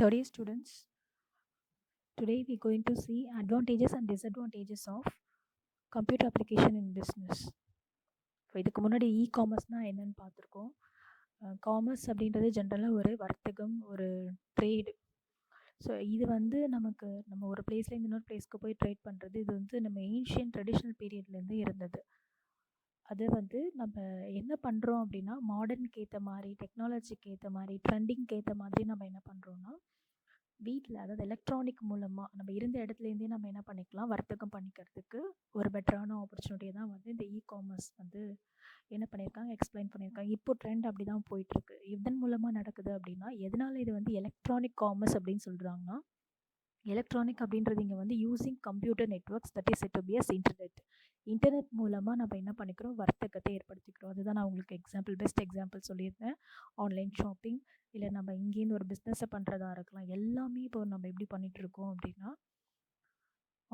Today, students, today we're going to see advantages and disadvantages of computer application in business. இப்போ இதுக்கு முன்னாடி காமர்ஸ்னால் என்னன்னு பார்த்துருக்கோம். காமர்ஸ் அப்படின்றது ஜென்ரலாக ஒரு வர்த்தகம், ஒரு ட்ரேடு. ஸோ இது வந்து நம்ம ஒரு பிளேஸ்லேருந்து இன்னொரு பிளேஸ்க்கு போய் ட்ரேட் பண்ணுறது, இது வந்து நம்ம ஏன்ஷியன் ட்ரெடிஷ்னல் பீரியட்லேருந்து இருந்தது. அது வந்து நம்ம என்ன பண்ணுறோம் அப்படின்னா, மாடர்னுக்கு ஏற்ற மாதிரி, டெக்னாலஜிக்கு ஏற்ற மாதிரி, ட்ரெண்டிங்க்கு ஏற்ற மாதிரி நம்ம என்ன பண்ணுறோன்னா, வீட்டில், அதாவது எலக்ட்ரானிக் மூலமாக நம்ம இருந்த இடத்துலேருந்தே நம்ம என்ன பண்ணிக்கலாம், வர்த்தகம் பண்ணிக்கிறதுக்கு ஒரு பெட்டரான ஆப்பர்ச்சுனிட்டியை தான் வந்து இந்த காமர்ஸ் வந்து என்ன பண்ணியிருக்காங்க, எக்ஸ்பிளைன் பண்ணியிருக்காங்க. இப்போ ட்ரெண்ட் அப்படி தான் போயிட்டுருக்கு. இதன் மூலமாக நடக்குது அப்படின்னா, எதனால் இது வந்து எலக்ட்ரானிக் காமர்ஸ் அப்படின்னு சொல்கிறாங்கன்னா, எலக்ட்ரானிக் அப்படின்றது இங்கே வந்து using computer networks that is said to be as internet மூலமாக நம்ம என்ன பண்ணிக்கிறோம், வர்த்தகத்தை ஏற்படுத்திக்கிறோம். அதுதான் நான் உங்களுக்கு பெஸ்ட் எக்ஸாம்பிள் சொல்லியிருந்தேன். ஆன்லைன் ஷாப்பிங், இல்லை நம்ம இங்கேருந்து ஒரு பிஸ்னஸை பண்ணுறதா இருக்கலாம். எல்லாமே இப்போ நம்ம எப்படி பண்ணிகிட்ருக்கோம் அப்படின்னா,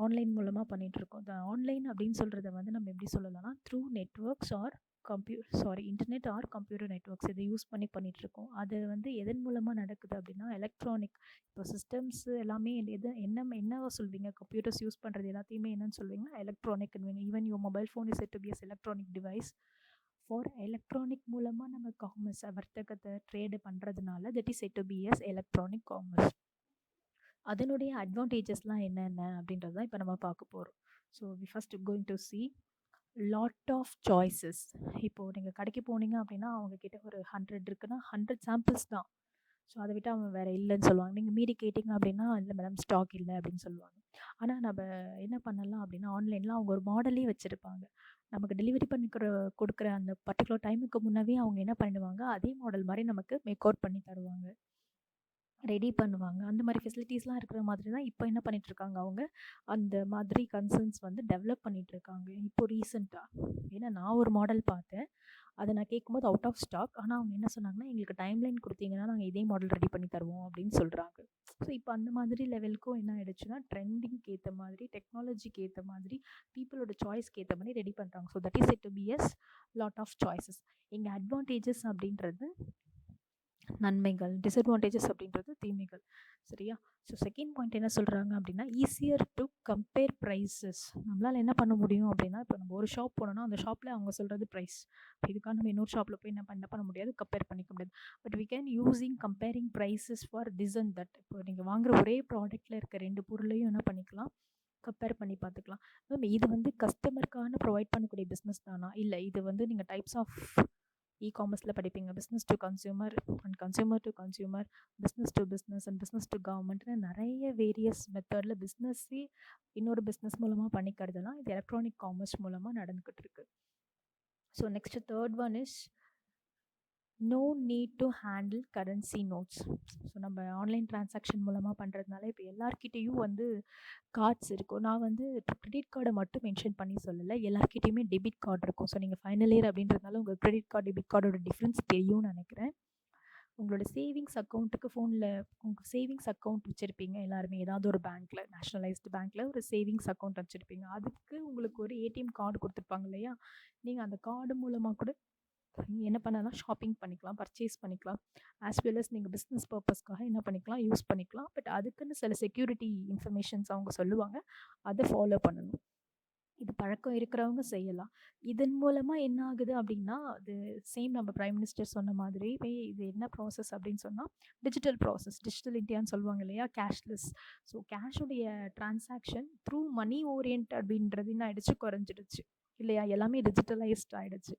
ஆன்லைன் மூலமாக பண்ணிகிட்ருக்கோம். இந்த ஆன்லைன் அப்படின்னு சொல்கிறத வந்து நம்ம எப்படி சொல்லலாம்னா, through networks or internet or computer networks இதை யூஸ் பண்ணி பண்ணிகிட்ருக்கோம். அது வந்து எதன் மூலமாக நடக்குது அப்படின்னா, எலக்ட்ரானிக். இப்போ சிஸ்டம்ஸ் எல்லாமே என்னவா சொல்வீங்க, கம்ப்யூட்டர்ஸ் யூஸ் பண்ணுறது எல்லாத்தையுமே என்னன்னு சொல்வீங்கன்னா, எலக்ட்ரானிக்னுவீங்க. Even your mobile phone is said to be as electronic device. For electronic மூலமாக நம்ம காமர்ஸ், வர்த்தகத்தை ட்ரேடு பண்ணுறதுனால that is said to be as electronic commerce. அதனுடைய அட்வான்டேஜஸ்லாம் என்னென்ன அப்படின்றது தான் இப்போ நம்ம பார்க்க போகிறோம். So we first going to see lot of choices. இப்போது நீங்கள் கடைக்கு போனீங்க அப்படின்னா, அவங்கக்கிட்ட ஒரு 100 இருக்குன்னா 100 சாம்பிள்ஸ் தான். ஸோ அதை விட்டு அவங்க வேறு இல்லைன்னு சொல்லுவாங்க. நீங்கள் மீறி கேட்டிங்க அப்படின்னா, இல்லை மேடம் ஸ்டாக் இல்லை அப்படின்னு சொல்லுவாங்க. ஆனால் நம்ம என்ன பண்ணலாம் அப்படின்னா, ஆன்லைனில் அவங்க ஒரு மாடலே வச்சுருப்பாங்க. நமக்கு டெலிவரி கொடுக்குற அந்த பர்டிகுலர் டைமுக்கு முன்னவே அவங்க என்ன பண்ணிடுவாங்க, அதே மாடல் மாதிரி நமக்கு மேக் அவுட் பண்ணி தருவாங்க, ரெடி பண்ணுவாங்க. அந்த மாதிரி ஃபெசிலிட்டிஸ்லாம் இருக்கிற மாதிரி தான் இப்போ என்ன பண்ணிகிட்ருக்காங்க, அவங்க அந்த மாதிரி கன்சர்ன்ஸ் வந்து டெவலப் பண்ணிகிட்ருக்காங்க இப்போ ரீசெண்டாக. ஏன்னா நான் ஒரு மாடல் பார்த்தேன், அதை நான் கேட்கும்போது அவுட் ஆஃப் ஸ்டாக். ஆனால் அவங்க என்ன சொன்னாங்கன்னா, எங்களுக்கு டைம்லைன் கொடுத்தீங்கன்னா நாங்கள் இதே மாடல் ரெடி பண்ணி தருவோம் அப்படின்னு சொல்கிறாங்க. ஸோ இப்போ அந்த மாதிரி லெவலுக்கும் என்ன ஆகிடுச்சுன்னா, ட்ரெண்டிங்க்கு ஏற்ற மாதிரி, டெக்னாலஜிக்கு ஏற்ற மாதிரி, பீப்புளோட சாய்ஸ்க்கு ஏற்ற மாதிரி ரெடி பண்ணுறாங்க. So that is said to be as lot of choices. இங்கே அட்வான்டேஜஸ் அப்படின்றது நன்மைகள், டிஸ்அட்வான்டேஜஸ் அப்படின்றது தீமைகள். சரியா? ஸோ செகண்ட் பாயிண்ட் என்ன சொல்கிறாங்க அப்படின்னா, ஈஸியர் டு கம்பேர் ப்ரைஸஸ். நம்மளால் என்ன பண்ண முடியும் அப்படின்னா, இப்போ நம்ம ஒரு ஷாப் போனோம்னா அந்த ஷாப்பில் அவங்க சொல்கிறது ப்ரைஸ். இதுக்காக நம்ம இன்னொரு ஷாப்பில் போய் என்ன பண்ண முடியாது, கம்பேர் பண்ணிக்க முடியாது. But we can using comparing prices for this and that. இப்போ நீங்கள் வாங்குகிற ஒரே ப்ராடக்ட்டில் இருக்க 2 பொருளையும் என்ன பண்ணிக்கலாம், கம்பேர் பண்ணி பார்த்துக்கலாம். இது வந்து கஸ்டமருக்கான ப்ரொவைட் பண்ணக்கூடிய பிஸ்னஸ் தானா, இல்லை இது வந்து நீங்கள் டைப்ஸ் ஆஃப் காமர்ஸில் படிப்பீங்க, business to consumer and consumer to consumer, business to business and business to கவர்மெண்ட்னு நிறைய வேரியஸ் மெத்தடில் பிஸ்னஸ்ஸே இன்னொரு பிஸ்னஸ் மூலமாக பண்ணிக்கிறதுலாம் இது எலக்ட்ரானிக் காமர்ஸ் மூலமாக நடந்துக்கிட்டு இருக்கு. So next third one is no need to handle currency notes. So நம்ம ஆன்லைன் டிரான்சாக்ஷன் மூலமாக பண்ணுறதுனால இப்போ எல்லார்கிட்டேயும் வந்து கார்ட்ஸ் இருக்கும். நான் வந்து கிரெடிட் கார்டை மட்டும் மென்ஷன் பண்ணி சொல்லலை, எல்லார்கிட்டையுமே டெபிட் கார்டு இருக்கும். ஸோ நீங்கள் ஃபைனல் இயர் அப்படின்றதுனால உங்கள் கிரெடிட் கார்டு டெபிட் கார்டோட டிஃப்ரென்ஸ் தெரியும்னு நினைக்கிறேன். உங்களோட சேவிங்ஸ் அக்கௌண்ட்டுக்கு ஃபோனில் உங்கள் சேவிங்ஸ் அக்கௌண்ட் வச்சுருப்பீங்க எல்லாருமே, ஏதாவது ஒரு பேங்க்கில், நேஷ்னலைஸ்டு பேங்க்கில் ஒரு சேவிங்ஸ் அக்கௌண்ட் வச்சுருப்பீங்க. அதுக்கு உங்களுக்கு ஒரு ஏடிஎம் கார்டு கொடுத்துருப்பாங்க இல்லையா, நீங்கள் அந்த கார்டு மூலமாக கூட என்ன பண்ணலாம், ஷாப்பிங் பண்ணிக்கலாம், பர்ச்சேஸ் பண்ணிக்கலாம். ஆஸ் வெல் அஸ் நீங்கள் பிஸ்னஸ் பர்பஸ்க்காக என்ன பண்ணிக்கலாம், யூஸ் பண்ணிக்கலாம். பட் அதுக்குன்னு சில செக்யூரிட்டி இன்ஃபர்மேஷன்ஸ் அவங்க சொல்லுவாங்க, அதை ஃபாலோ பண்ணணும். இது பழக்கம் இருக்கிறவங்க செய்யலாம். இதன் மூலமாக என்ன ஆகுது அப்படின்னா, அது சேம் நம்ம பிரைம் மினிஸ்டர் சொன்ன மாதிரி இது என்ன ப்ராசஸ் அப்படின்னு சொன்னால், டிஜிட்டல் ப்ராசஸ், டிஜிட்டல் இந்தியான்னு சொல்லுவாங்க இல்லையா, கேஷ்லெஸ். ஸோ கேஷுடைய டிரான்சாக்ஷன் த்ரூ மணி ஓரியன்ட் அப்படின்றது என்ன ஆகிடுச்சு, குறைஞ்சிடுச்சு இல்லையா, எல்லாமே டிஜிட்டலைஸ்ட் ஆகிடுச்சு.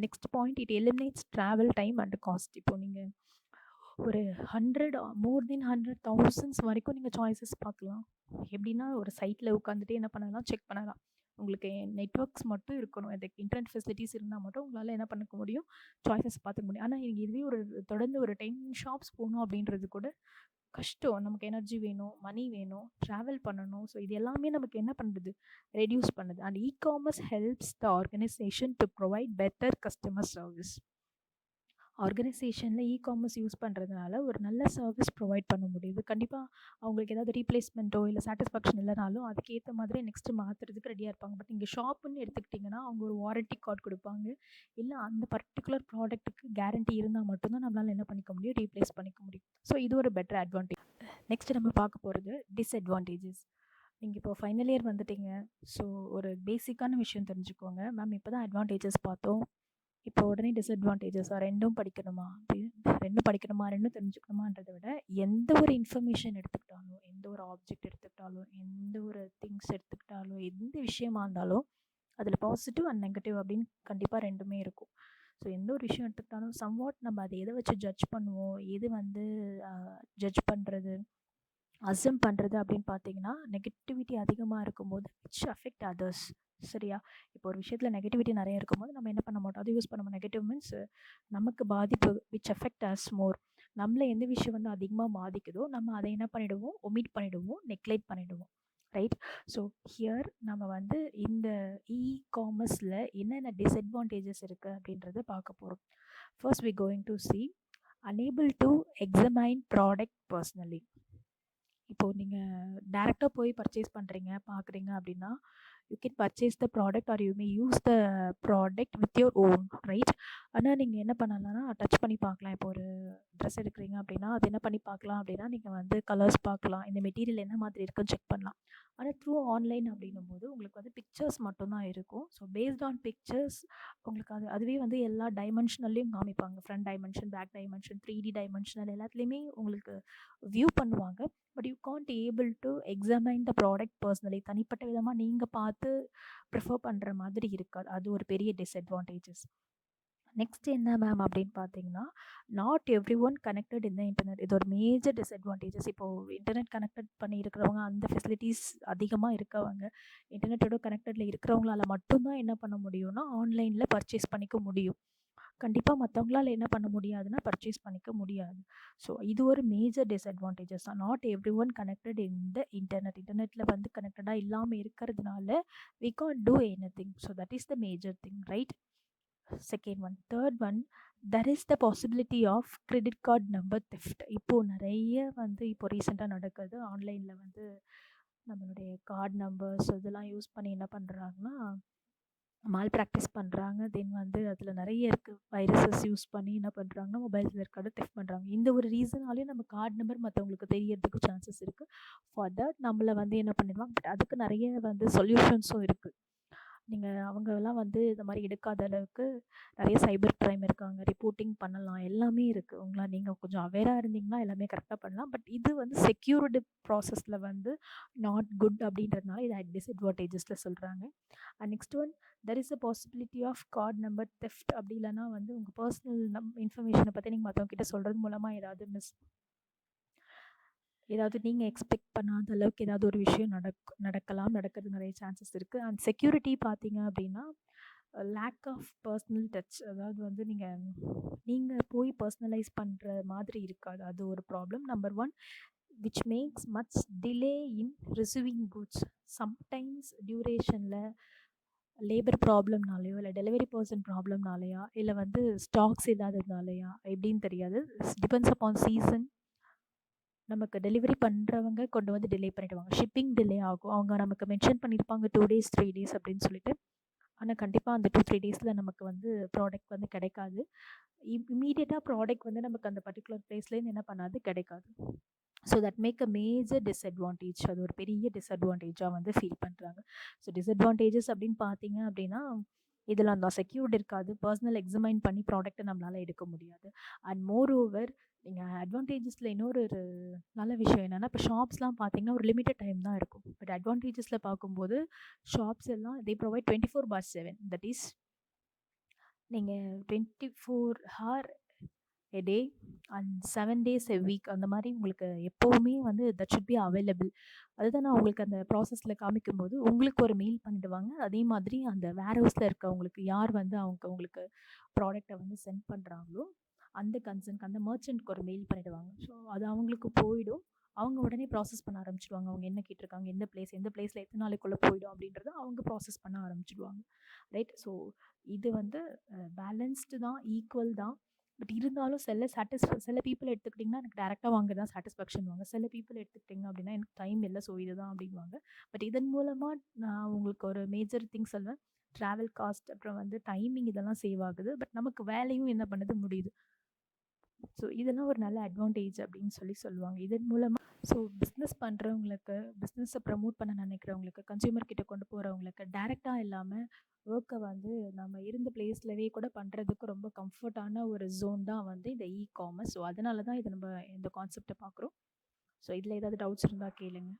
Next point, it eliminates travel time and cost. இப்போ நீங்கள் ஒரு 100 மோர் தென் 100,000 வரைக்கும் நீங்கள் சாய்ஸஸ் பார்க்கலாம். எப்படின்னா, ஒரு சைட்டில் உட்காந்துட்டு என்ன பண்ணலாம், செக் பண்ணலாம். உங்களுக்கு நெட்ஒர்க்ஸ் மட்டும் இருக்கணும், அதுக்கு இன்டர்நெட் ஃபெசிலிட்டிஸ் இருந்தால் மட்டும் உங்களால் என்ன பண்ணிக்க முடியும், சாய்ஸஸ் பார்த்துக்க முடியும். ஆனால் நீங்கள் இதுவே தொடர்ந்து ஒரு 10 ஷாப்ஸ் போகணும் அப்படின்றது கூட கஷ்டம். நமக்கு எனர்ஜி வேணும், மணி வேணும், ட்ராவல் பண்ணணும். ஸோ இது எல்லாமே நமக்கு என்ன பண்ணுறது, ரெடியூஸ் பண்ணுது. And commerce helps the organisation to provide better customer service. ஆர்கனைசேஷனில் காமர்ஸ் யூஸ் பண்ணுறதுனால ஒரு நல்ல சர்வீஸ் ப்ரொவைட் பண்ண முடியுது. கண்டிப்பாக அவங்களுக்கு ஏதாவது ரீப்ளேஸ்மெண்ட்டோ இல்லை சாட்டிஸ்ஃபேக்ஷன் இல்லைனாலும் அதுக்கேற்ற மாதிரி நெக்ஸ்ட்டு மாற்றுறதுக்கு ரெடியாக இருப்பாங்க. பட் இங்கே ஷாப்புன்னு எடுத்துக்கிட்டிங்கன்னா அவங்க ஒரு வாரண்ட்டி கார்டு கொடுப்பாங்க, இல்லை அந்த பர்டிகுலர் ப்ராடக்ட்டுக்கு கேரண்டி இருந்தால் மட்டும்தான் நம்மளால் என்ன பண்ணிக்க முடியும், ரீப்ளேஸ் பண்ணிக்க முடியும். ஸோ இது ஒரு பெட்டர் அட்வான்டேஜ். நெக்ஸ்ட் நம்ம பார்க்க போகிறது டிஸ்அட்வான்டேஜஸ். நீங்கள் இப்போ ஃபைனல் இயர் வந்துட்டீங்க. ஸோ ஒரு பேசிக்கான விஷயம் தெரிஞ்சுக்கோங்க. மேம் இப்போ தான் அட்வான்டேஜஸ் பார்த்தோம், இப்போ உடனே டிஸ்அட்வான்டேஜஸாக ரெண்டும் படிக்கணுமா ரெண்டும் படிக்கணுமா, ரெண்டும் தெரிஞ்சுக்கணுமான்றதை விட எந்த ஒரு இன்ஃபர்மேஷன் எடுத்துக்கிட்டாலும், எந்த ஒரு ஆப்ஜெக்ட் எடுத்துக்கிட்டாலும், எந்த ஒரு திங்ஸ் எடுத்துக்கிட்டாலும், எந்த விஷயமா இருந்தாலும் அதில் பாசிட்டிவ் அண்ட் நெகட்டிவ் அப்படின்னு கண்டிப்பாக ரெண்டுமே இருக்கும். ஸோ எந்த ஒரு விஷயம் எடுத்துக்கிட்டாலும் சம்வாட் நம்ம அதை எதை வச்சு ஜட்ஜ் பண்ணுவோம், எது வந்து ஜட்ஜ் பண்ணுறது, அசம் பண்ணுறது அப்படின்னு பார்த்தீங்கன்னா, நெகட்டிவிட்டி அதிகமாக இருக்கும்போது விச் அஃபெக்ட் அதர்ஸ். சரியா? இப்போ ஒரு விஷயத்தில் நெகட்டிவிட்டி நிறைய இருக்கும்போது நம்ம என்ன பண்ண மாட்டோம், அது யூஸ் பண்ண மாட்டோம். நெகட்டிவ் மீன்ஸ் நமக்கு பாதிப்பு, விச் அஃபெக்ட் அஸ் மோர். நம்மளை எந்த விஷயம் வந்து அதிகமாக பாதிக்குதோ நம்ம அதை என்ன பண்ணிடுவோம், ஒமிட் பண்ணிடுவோம், நெக்லெக்ட் பண்ணிடுவோம். ரைட்? ஸோ ஹியர் நம்ம வந்து இந்த காமர்ஸில் என்னென்ன டிஸ்அட்வான்டேஜஸ் இருக்குது அப்படின்றத பார்க்க போகிறோம். First we going to see unable to examine product personally. இப்போது நீங்கள் டேரெக்டாக போய் பர்ச்சேஸ் பண்ணுறீங்க, பார்க்குறீங்க அப்படின்னா you can purchase the product are you may use the product with your own right. ஆனால் நீங்கள் என்ன பண்ணலாம்னா டச் பண்ணி பார்க்கலாம். இப்போ ஒரு ட்ரெஸ் எடுக்கிறீங்க அப்படின்னா அது என்ன பண்ணி பார்க்கலாம் அப்படின்னா, நீங்கள் வந்து கலர்ஸ் பார்க்கலாம், இந்த மெட்டீரியல் என்ன மாதிரி இருக்குன்னு செக் பண்ணலாம். ஆனால் த்ரூ ஆன்லைன் அப்படின்னும் போது உங்களுக்கு வந்து பிக்சர்ஸ் மட்டும்தான் இருக்கும். ஸோ பேஸ்ட் ஆன் பிக்சர்ஸ் உங்களுக்கு அதுவே வந்து எல்லா டைமென்ஷனல்லையும் காமிப்பாங்க. Front dimension, back dimension, 3D dimensional எல்லாத்துலேயுமே உங்களுக்கு வியூ பண்ணுவாங்க. But you can't able to examine the product personally. தனிப்பட்ட விதமாக நீங்கள் பார்த்து ப்ரிஃபர் பண்ணுற மாதிரி இருக்காது. அது ஒரு பெரிய டிஸ்அட்வான்டேஜஸ். நெக்ஸ்ட் என்ன மேம் அப்படின்னு பார்த்தீங்கன்னா, not everyone connected in the internet. இது ஒரு மேஜர் டிஸ்அட்வான்டேஜஸ். இப்போது இன்டர்நெட் கனெக்டட் பண்ணி இருக்கிறவங்க, அந்த ஃபெசிலிட்டிஸ் அதிகமாக இருக்கவங்க, இன்டர்நெட்டோட கனெக்டடில் இருக்கிறவங்களால மட்டும்தான் என்ன பண்ண முடியும்னா ஆன்லைனில் பர்ச்சேஸ் பண்ணிக்க முடியும். கண்டிப்பாக மற்றவங்களால என்ன பண்ண முடியாதுன்னா பர்ச்சேஸ் பண்ணிக்க முடியாது. ஸோ இது ஒரு மேஜர் டிஸ்அட்வான்டேஜஸ் தான். Not everyone connected in the இன்டர்நெட்டில் வந்து கனெக்டடாக இல்லாமல் இருக்கிறதுனால we can't do anything. So that is the major thing, right? Second one. Third one, there is the possibility of credit card number theft. இப்போது நிறைய வந்து இப்போ ரீசெண்டாக நடக்குது. ஆன்லைனில் வந்து நம்மளுடைய கார்டு நம்பர்ஸ் இதெல்லாம் யூஸ் பண்ணி என்ன பண்ணுறாங்கன்னா மால் ப்ராக்டிஸ் பண்ணுறாங்க. தென் வந்து அதில் நிறைய இருக்குது, வைரஸஸ் யூஸ் பண்ணி என்ன பண்ணுறாங்கன்னா மொபைல்ஸில் இருக்காது தெஃப்ட் பண்ணுறாங்க. இந்த ஒரு ரீசனாலே நம்ம கார்டு நம்பர் மற்றவங்களுக்கு தெரியறதுக்கு சான்சஸ் இருக்குது. ஃபார் தட் நம்மளை வந்து என்ன பண்ணிடுவாங்க. பட் அதுக்கு நிறைய வந்து சொல்யூஷன்ஸும் இருக்குது. நீங்கள் அவங்கெல்லாம் வந்து இந்த மாதிரி எடுக்காத அளவுக்கு நிறைய சைபர் க்ரைம் இருக்காங்க, ரிப்போர்ட்டிங் பண்ணலாம், எல்லாமே இருக்குது. உங்களை நீங்கள் கொஞ்சம் அவேராக இருந்தீங்கன்னா எல்லாமே கரெக்டாக பண்ணலாம். பட் இது வந்து செக்யூர்டு ப்ராசஸில் வந்து நாட் குட் அப்படின்றதுனால இதை டிஸ்அட்வான்டேஜஸில் சொல்கிறாங்க. And next one, there is a possibility of card number theft. அப்படி இல்லைனா வந்து உங்கள் பர்சனல் இன்ஃபர்மேஷனை பற்றி நீங்கள் மற்றவங்ககிட்ட சொல்கிறது மூலமாக ஏதாவது நீங்கள் எக்ஸ்பெக்ட் பண்ணாத அளவுக்கு ஏதாவது ஒரு விஷயம் நடக்கிறதுக்கு நிறைய சான்சஸ் இருக்குது. அண்ட் செக்யூரிட்டி பார்த்தீங்க அப்படின்னா லேக் ஆஃப் பர்சனல் டச். அதாவது வந்து நீங்கள் போய் பர்சனலைஸ் பண்ணுற மாதிரி இருக்காது. அது ஒரு problem. Number one, which makes much delay in receiving goods. Sometimes டியூரேஷனில் லேபர் ப்ராப்ளம்னாலேயோ இல்லை டெலிவரி பர்சன் ப்ராப்ளம்னாலேயா இல்லை வந்து ஸ்டாக்ஸ் இல்லாததுனாலையா எப்படின்னு தெரியாது. Depends upon season. நமக்கு டெலிவரி பண்ணுறவங்க கொண்டு வந்து டிலே பண்ணிவிடுவாங்க. ஷிப்பிங் டிலே ஆகும். அவங்க நமக்கு மென்ஷன் பண்ணியிருப்பாங்க 2 days 3 days அப்படின்னு சொல்லிட்டு. ஆனால் கண்டிப்பாக அந்த 2-3 days நமக்கு வந்து ப்ராடக்ட் வந்து கிடைக்காது. இம்மீடியட்டாக ப்ராடக்ட் வந்து நமக்கு அந்த பர்டிகுலர் பிளேஸ்லேருந்து என்ன பண்ணாது, கிடைக்காது. So that make a major disadvantage. அது ஒரு பெரிய டிஸ்அட்வான்டேஜாக வந்து ஃபீல் பண்ணுறாங்க. ஸோ டிஸ்அட்வான்டேஜஸ் அப்படின்னு பார்த்தீங்க அப்படின்னா இதில் அந்த செக்யூர்ட் இருக்காது. பர்சனல் எக்ஸாமைன் பண்ணி ப்ராடக்ட்டை நம்மளால் எடுக்க முடியாது. அண்ட் மோர் ஓவர் நீங்கள் அட்வான்டேஜஸில் இன்னொரு நல்ல விஷயம் என்னென்னா, இப்போ ஷாப்ஸ்லாம் பார்த்தீங்கன்னா ஒரு லிமிட்டட் டைம் தான் இருக்கும். பட் அட்வான்டேஜஸில் பார்க்கும்போது ஷாப்ஸ் எல்லாம் தே ப்ரொவைட் 24/7. தட் இஸ் நீங்கள் 24 hour a day and 7 days a week அந்த மாதிரி உங்களுக்கு எப்போவுமே வந்து தட் ஷுட் பி அவைலபிள். அதுதான் நான் உங்களுக்கு அந்த ப்ராசஸில் காமிக்கும்போது உங்களுக்கு ஒரு மெயில் பண்ணிவிடுவாங்க. அதே மாதிரி அந்த வேர் ஹவுஸில் இருக்கவங்களுக்கு யார் வந்து உங்களுக்கு ப்ராடக்டை வந்து சென்ட் பண்ணுறாங்களோ அந்த கன்சர்னுக்கு அந்த மர்ச்சன்ட்க்கு ஒரு மெயில் பண்ணிவிடுவாங்க. ஸோ அது அவங்களுக்கு போயிடும். அவங்க உடனே ப்ராசஸ் பண்ண ஆரம்பிச்சிடுவாங்க. அவங்க என்ன கேட்டிருக்காங்க, எந்த பிளேஸில் எத்தனை நாளைக்குள்ளே போயிடும் அப்படின்றத அவங்க ப்ராசஸ் பண்ண ஆரம்பிச்சிடுவாங்க. ரைட்? ஸோ இது வந்து பேலன்ஸ்டு தான், ஈக்குவல் தான். பட் இருந்தாலும் சில பீப்புள் எடுத்துக்கிட்டிங்கன்னா எனக்கு டேரெக்டாக வாங்க தான் சாட்டிஸ்ஃபேக்ஷன் வாங்க. சில பீப்புள் எடுத்துக்கிட்டிங்க அப்படின்னா எனக்கு டைம் இல்லை, ஸோ இதுதான் அப்படின்வாங்க. பட் இதன் மூலமாக நான் உங்களுக்கு ஒரு மேஜர் திங் சொல்வேன். ட்ராவல் காஸ்ட், அப்புறம் வந்து டைமிங் இதெல்லாம் சேவ் ஆகுது. பட் நமக்கு வேலையும் என்ன பண்ணுது, முடியுது. ஸோ இதெல்லாம் ஒரு நல்ல அட்வான்டேஜ் அப்படின்னு சொல்லுவாங்க. இதன் மூலமாக ஸோ பிஸ்னஸ் பண்ணுறவங்களுக்கு, பிஸ்னஸை ப்ரமோட் பண்ண நினைக்கிறவங்களுக்கு, கன்சியூமர் கிட்ட கொண்டு போகிறவங்களுக்கு டைரெக்டாக இல்லாமல் ஒர்க்கை வந்து நம்ம இருந்த பிளேஸ்லவே கூட பண்ணுறதுக்கு ரொம்ப கம்ஃபர்ட்டான ஒரு ஜோன் தான் வந்து இந்த காமர்ஸ். ஸோ அதனால தான் இதை நம்ம இந்த கான்செப்டை பார்க்குறோம். ஸோ இதில் ஏதாவது டவுட்ஸ் இருந்தால் கேளுங்க.